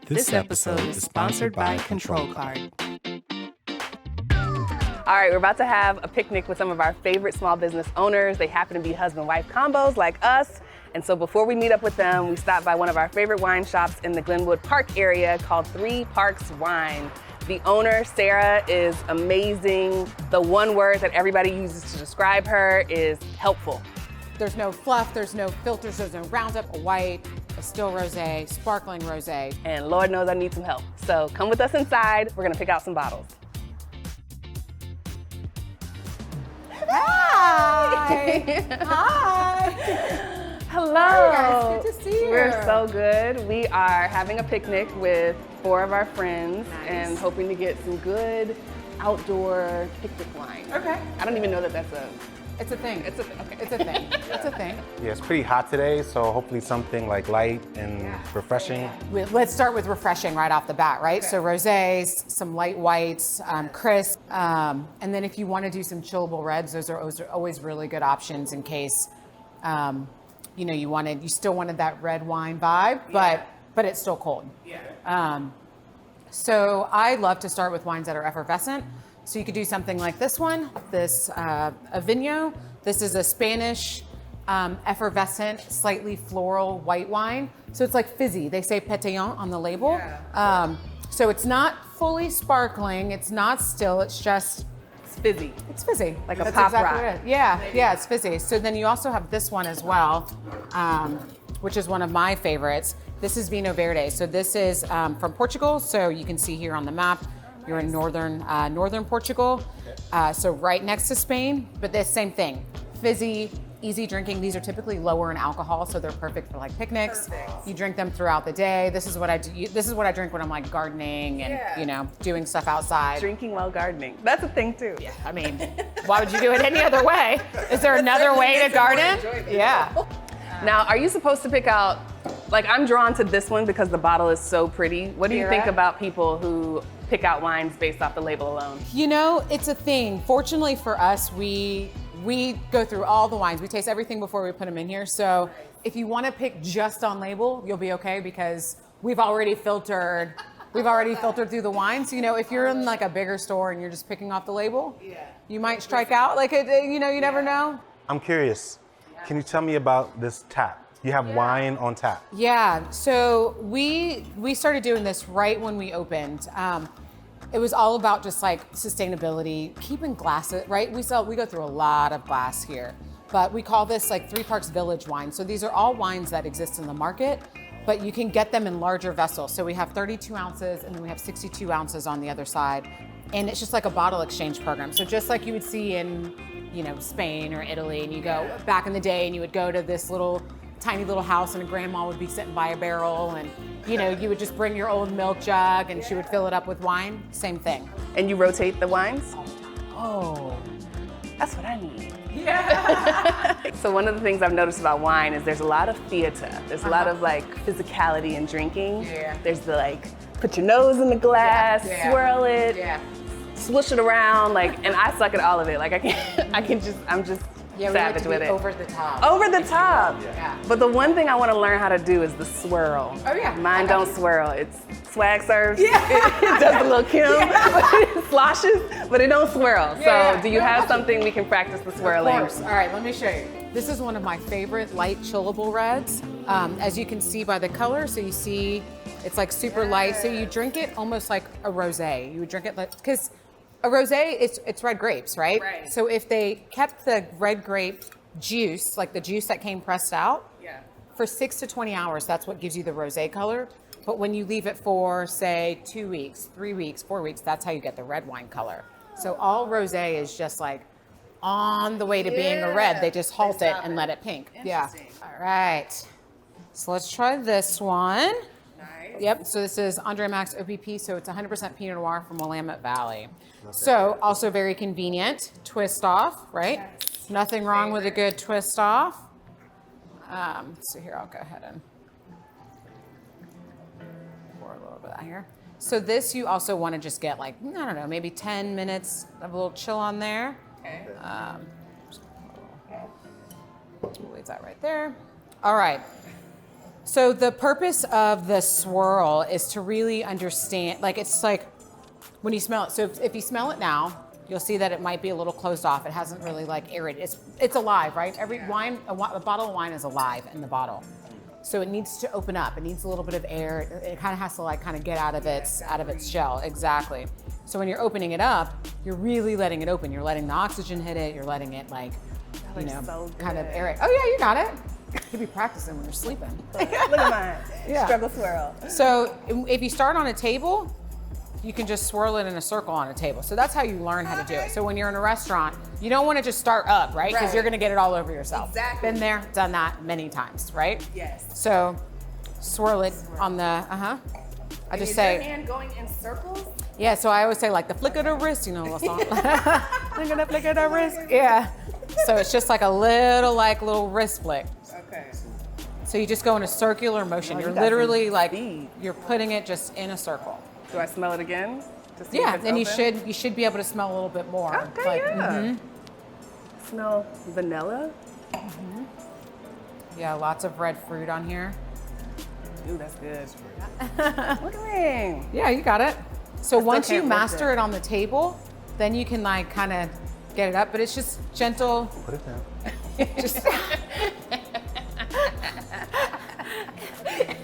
This episode is sponsored by Control Card. All right, we're about to have a picnic with some of our favorite small business owners. They happen to be husband-wife combos like us. And so before we meet up with them, we stopped by one of our favorite wine shops in the Glenwood Park area called 3 Parks Wine. The owner, Sarah, is amazing. The one word that everybody uses to describe her is helpful. There's no fluff, there's no filters, there's no Roundup, a white, a still rosé, sparkling rosé. And Lord knows I need some help. So come with us inside. We're gonna pick out some bottles. Hi! Hi! Hello. Hi guys, good to see you. We're so good. We are having a picnic with 4 of our friends and hoping to get some good outdoor picnic wine. Okay. I don't even know that that's a... It's a thing. It's a thing. It's a thing. It's a thing. Yeah, it's pretty hot today, so hopefully something like light and refreshing. Let's start with refreshing right off the bat, right? So rosés, some light whites, crisp, and then if you want to do some chillable reds, those are always really good options in case, you still wanted that red wine vibe, but it's still cold. Yeah. So I love to start with wines that are effervescent. So you could do something like this one, this Avino. This is a Spanish effervescent, slightly floral white wine. So it's like fizzy. They say pétillant on the label. Yeah. So it's not fully sparkling. It's not still. It's just fizzy. It's fizzy. Like a pop rock. Yeah, it's fizzy. So then you also have this one as well, which is one of my favorites. This is Vinho Verde. So this is from Portugal. So you can see here on the map. You're in northern Portugal, so right next to Spain, but the same thing. Fizzy, easy drinking. These are typically lower in alcohol, so they're perfect for like picnics. Perfect. You drink them throughout the day. This is what I do. This is what I drink when I'm like gardening and doing stuff outside. Drinking while gardening. That's a thing too. Yeah, I mean, why would you do it any other way? Is there another way to garden? Yeah. Now, are you supposed to pick out? Like, I'm drawn to this one because the bottle is so pretty. What do you think about people who pick out wines based off the label alone? You know, it's a thing. Fortunately for us, we go through all the wines. We taste everything before we put them in here. So if you want to pick just on label, you'll be okay because we've already filtered through the wines. You know, if you're in like a bigger store and you're just picking off the label, you might strike out. Like, you never know. I'm curious. Can you tell me about this tap? You have wine on tap. Yeah, so we started doing this right when we opened. It was all about just like sustainability, keeping glass, right? We go through a lot of glass here, but we call this like 3 Parks Village wine. So these are all wines that exist in the market, but you can get them in larger vessels. So we have 32 ounces and then we have 62 ounces on the other side. And it's just like a bottle exchange program. So just like you would see in, Spain or Italy, and you go back in the day and you would go to this tiny little house and a grandma would be sitting by a barrel and you would just bring your old milk jug and she would fill it up with wine. Same thing. And you rotate the wines? Oh, that's what I need. Yeah. So one of the things I've noticed about wine is there's a lot of theater. There's a lot of like physicality in drinking. Yeah. There's the like, put your nose in the glass, swirl it, swoosh it around, and I suck at all of it. Like I'm just savage with it. Over the top. Over the top. Yeah. But the one thing I want to learn how to do is the swirl. Oh yeah. Mine don't swirl. It's swag surfs. Yeah. It does the little Kim. It sloshes, but it don't swirl. So do you have something we can practice the swirling? Of course. All right, let me show you. This is one of my favorite light chillable reds. As you can see by the color, so you see it's like super light. So you drink it almost like a rosé. You would drink it because a rosé, it's red grapes, right? Right. So if they kept the red grape juice, like the juice that came pressed out, for 6 to 20 hours, that's what gives you the rosé color. But when you leave it for, say, 2 weeks, 3 weeks, 4 weeks, that's how you get the red wine color. So all rosé is just like on the way to being a red. They just halt it and let it pink. Yeah. All right. So let's try this one. Nice. Yep. So this is Andre Max OPP. So it's 100% Pinot Noir from Willamette Valley. So also very convenient. Twist off, right? Yes. Nothing wrong with a good twist off. So here, I'll go ahead and pour a little bit out here. So this you also want to just get like, I don't know, maybe 10 minutes of a little chill on there. Okay. We'll leave that right there. All right. So the purpose of the swirl is to really understand, like it's like when you smell it. So if you smell it now, you'll see that it might be a little closed off. It hasn't really like aerated. It's alive, right? Every wine, a bottle of wine is alive in the bottle. So it needs to open up. It needs a little bit of air. It kind of has to like kind of get out of its shell. Exactly. So when you're opening it up, you're really letting it open. You're letting the oxygen hit it. You're letting it like, you know, so kind of air it. Oh yeah, you got it. You could be practicing when you're sleeping. Look at mine. Yeah. Struggle swirl. So if you start on a table, you can just swirl it in a circle on a table. So that's how you learn how to do it. So when you're in a restaurant, you don't want to just start up, right? Because you're going to get it all over yourself. Exactly. Been there, done that many times, right? Yes. So swirl it on the, I just Is say, your hand going in circles? yeah, so I always say like the flick of the wrist, you know the song? Flick of the wrist, yeah. So it's just like a little wrist flick. Okay. So you just go in a circular motion. Oh, you You're got literally some like, speed. you're putting it just in a circle. Do I smell it again? To see if Yeah, it's and open? you should be able to smell a little bit more. Okay, Like, yeah. Smell vanilla. yeah, lots of red fruit on here. Ooh, that's good. Look at me. Yeah, you got it. So once you can't lift master it. it on the table, then you can like kind of get it up, but it's just gentle. Put it down.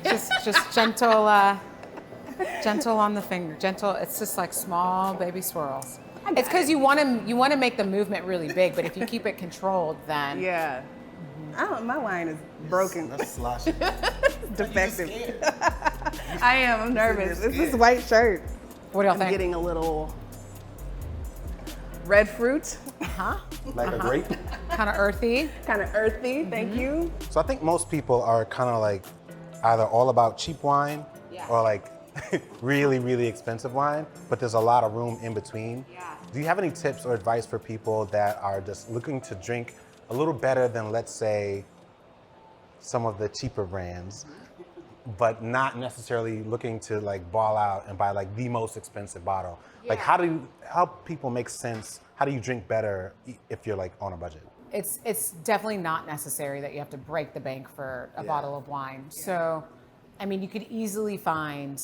Just, just gentle, gentle on the finger. Gentle. It's just like small baby swirls. It's because you want to make the movement really big, but if you keep it controlled, then Yeah. My wine is broken. That's sloshy. Defective. I am. I'm nervous. It's this white shirt. what do y'all I'm think? getting a little red fruit. Huh? Like a grape. Kind of earthy. Kind of earthy. Thank you. So I think most people are kind of like either all about cheap wine or like really, really expensive wine, but there's a lot of room in between. Yeah. Do you have any tips or advice for people that are just looking to drink a little better than, let's say, some of the cheaper brands, but not necessarily looking to like ball out and buy like the most expensive bottle? Like how do you help people make sense? How do you drink better if you're like on a budget? It's definitely not necessary that you have to break the bank for a bottle of wine. So, I mean, you could easily find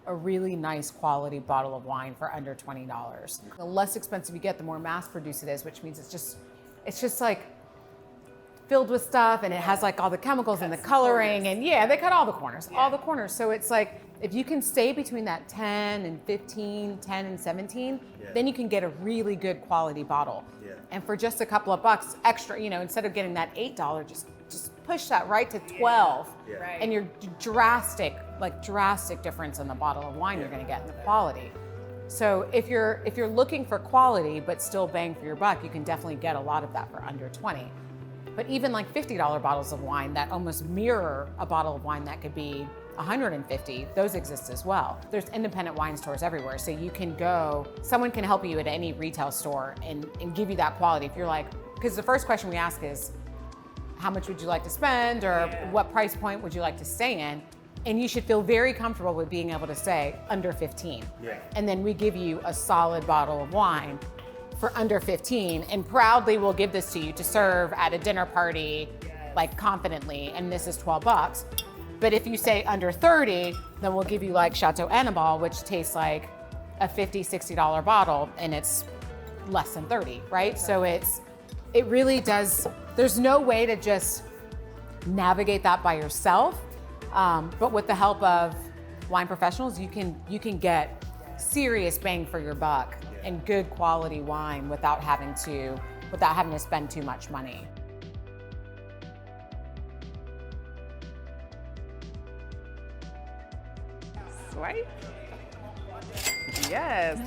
a really nice quality bottle of wine for under $20. The less expensive you get, the more mass produced it is, which means it's just like filled with stuff, and it has like all the chemicals and the coloring, and yeah, they cut all the corners, So it's like, if you can stay between that 10 and 15, 10 and 17, then you can get a really good quality bottle. Yeah. And for just a couple of bucks extra, you know, instead of getting that $8, just push that right to 12. Yeah. Right. And your drastic difference in the bottle of wine you're gonna get in the quality. So if you're looking for quality but still bang for your buck, you can definitely get a lot of that for under 20. But even like $50 bottles of wine that almost mirror a bottle of wine that could be $150, those exist as well. There's independent wine stores everywhere. So you can go, someone can help you at any retail store and give you that quality. If you're like, because the first question we ask is, how much would you like to spend, or what price point would you like to stay in? And you should feel very comfortable with being able to say under 15. Yeah. And then we give you a solid bottle of wine for under 15, and proudly we'll give this to you to serve at a dinner party, like confidently, and this is $12. But if you say under 30, then we'll give you like Chateau Annibal, which tastes like a $50, $60 bottle, and it's less than 30, right? So it really does, there's no way to just navigate that by yourself. But with the help of wine professionals, you can get serious bang for your buck and good quality wine without having to spend too much money. Swipe. Yes.